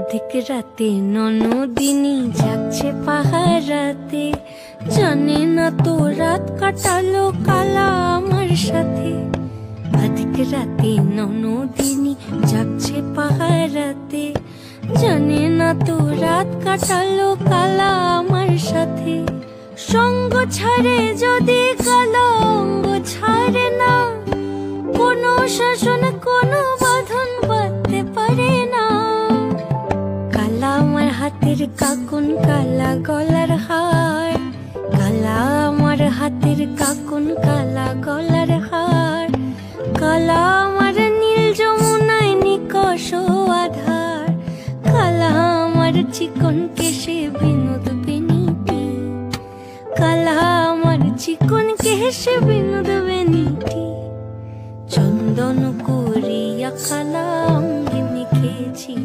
অধিক রাতে ননদিনী যাচ্ছে পাহারাতে, জানে না তো রাত কাটালো কালা আমার সাথে। অধিক রাতে ননদিনী যাচ্ছে পাহারাতে, জানে না তো রাত কাটালো কালা আমার সাথে। সঙ্গ ছাড়ে যদি কালা অঙ্গ ছাড়ে না, কোনো শাসন কোনো বাঁধন বাঁধতে পারে না। কালা আমার হাতের কাকুন কালা গলার হার, কালা আমার হাতের কাকুন কালা গলার হার। কালা আমার নীল যমুনায় নিকষ আধার, কালা আমার চিকন কেশে বিনোদ বেনিটি। কালা আমার চিকন কেশে বিনোদ বেনিটি। চন্দন করিয়া কালা অঙ্গে মেখেছি।